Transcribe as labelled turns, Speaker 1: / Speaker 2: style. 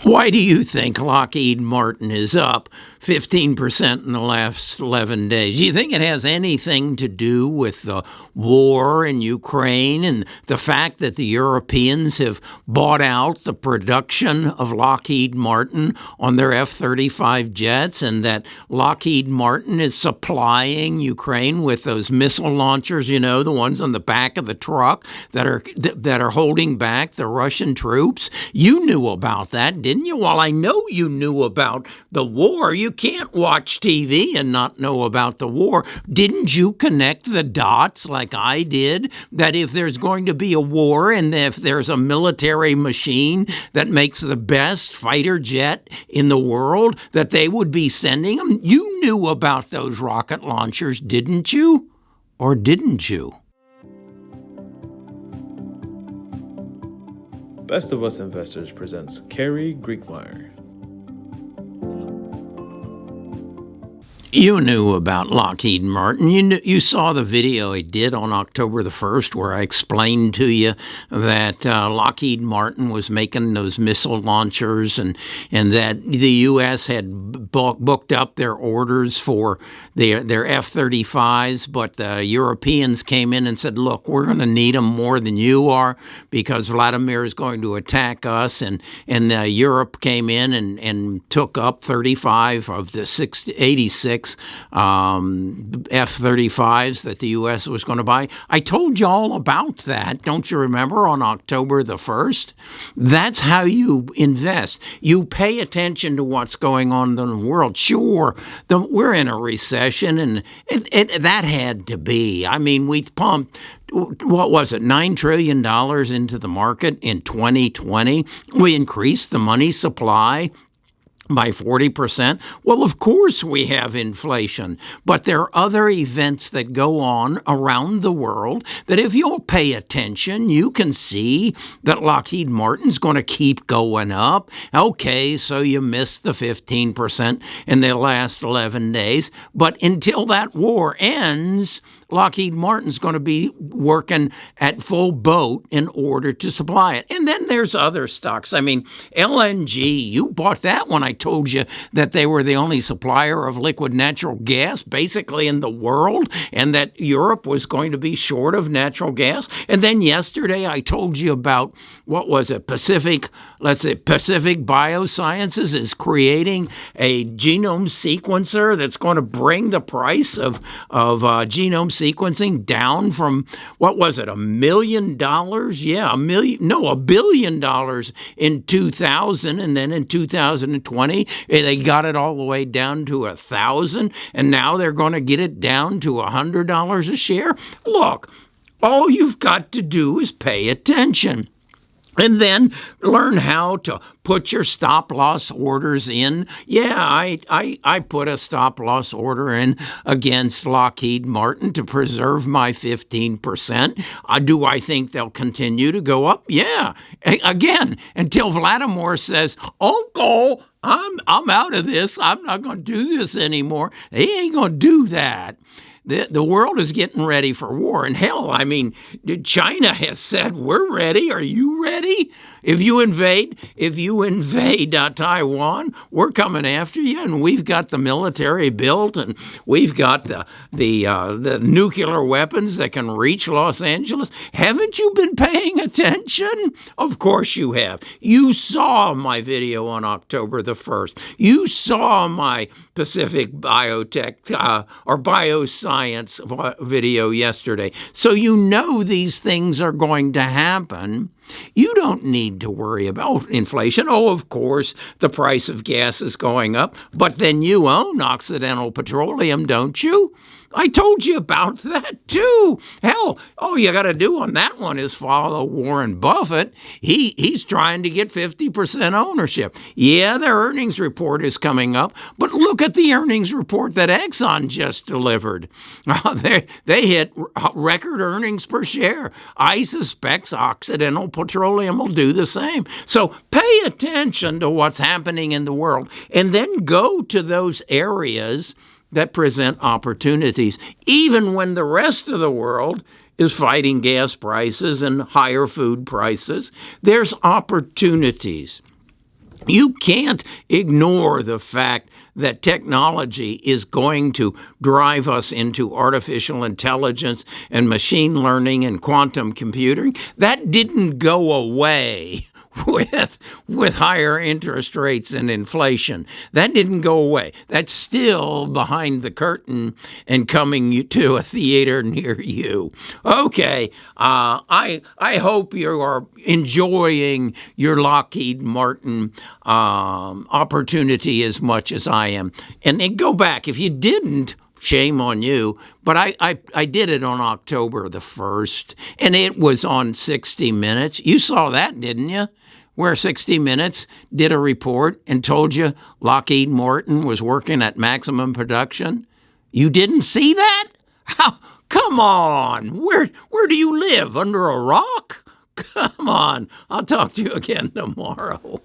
Speaker 1: Why do you think Lockheed Martin is up 15% in the last 11 days? Do you think it has anything to do with the war in Ukraine and the fact that the Europeans have bought out the production of Lockheed Martin on their F-35 jets, and that Lockheed Martin is supplying Ukraine with those missile launchers, the ones on the back of the truck that are holding back the Russian troops? You knew about that, didn't you? Well, I know you knew about the war. You can't watch TV and not know about the war. Didn't you connect the dots like I did, that if there's going to be a war and if there's a military machine that makes the best fighter jet in the world, that they would be sending them? You knew about those rocket launchers, didn't you? Or didn't you?
Speaker 2: Best of Us Investors presents Carrie Griegmeyer.
Speaker 1: You knew about Lockheed Martin. You saw the video I did on October the 1st where I explained to you that Lockheed Martin was making those missile launchers and that the U.S. had booked up their orders for their F-35s, but the Europeans came in and said, look, we're going to need them more than you are because Vladimir is going to attack us. And Europe came in and took up 35 of the 86 F-35s that the U.S. was going to buy. I told you all about that, don't you remember, on October the 1st? That's how you invest. You pay attention to what's going on in the world. Sure, we're in a recession, and that had to be. I mean, we pumped, what was it, $9 trillion into the market in 2020. We increased the money supply by 40%. Well, of course we have inflation, but there are other events that go on around the world that if you'll pay attention, you can see that Lockheed Martin's going to keep going up. Okay, so you missed the 15% in the last 11 days, but until that war ends, Lockheed Martin's going to be working at full boat in order to supply it. And then there's other stocks. I mean, LNG, you bought that one. I told you that they were the only supplier of liquid natural gas basically in the world, and that Europe was going to be short of natural gas. And then yesterday I told you about, what was it, Pacific Biosciences is creating a genome sequencer that's going to bring the price of genome sequencing down from, what was it, $1 million? Yeah, $1 billion in 2000, and then in 2020 they got it all the way down to 1,000, and now they're going to get it down to $100 a share. Look, all you've got to do is pay attention. And then learn how to put your stop-loss orders in. Yeah, I put a stop-loss order in against Lockheed Martin to preserve my 15%. Do I think they'll continue to go up? Yeah. Again, until Vladimir says, "Uncle, I'm out of this. I'm not going to do this anymore." He ain't going to do that. The world is getting ready for war. And hell, I mean, China has said, we're ready. Are you ready? If you invade Taiwan, we're coming after you, and we've got the military built, and we've got the nuclear weapons that can reach Los Angeles. Haven't you been paying attention? Of course you have. You saw my video on October the 1st. You saw my Pacific Biotech or Bioscience video yesterday. So you know these things are going to happen. You don't need to worry about inflation. Oh, of course, the price of gas is going up, but then you own Occidental Petroleum, don't you? I told you about that too. Hell, all you got to do on that one is follow Warren Buffett. He's trying to get 50% ownership. Yeah, their earnings report is coming up, but look at the earnings report that Exxon just delivered. They hit record earnings per share. I suspect Occidental Petroleum will do the same. So pay attention to what's happening in the world, and then go to those areas that present opportunities, even when the rest of the world is fighting gas prices and higher food prices. There's opportunities. You can't ignore the fact that technology is going to drive us into artificial intelligence and machine learning and quantum computing. That didn't go away with higher interest rates and inflation. That didn't go away. That's still behind the curtain and coming to a theater near you. Okay, I hope you are enjoying your Lockheed Martin opportunity as much as I am. And then go back. If you didn't, shame on you, but I did it on October the 1st, and it was on 60 Minutes. You saw that, didn't you? Where 60 Minutes did a report and told you Lockheed Martin was working at maximum production? You didn't see that? How? Come on. Where do you live? Under a rock? Come on. I'll talk to you again tomorrow.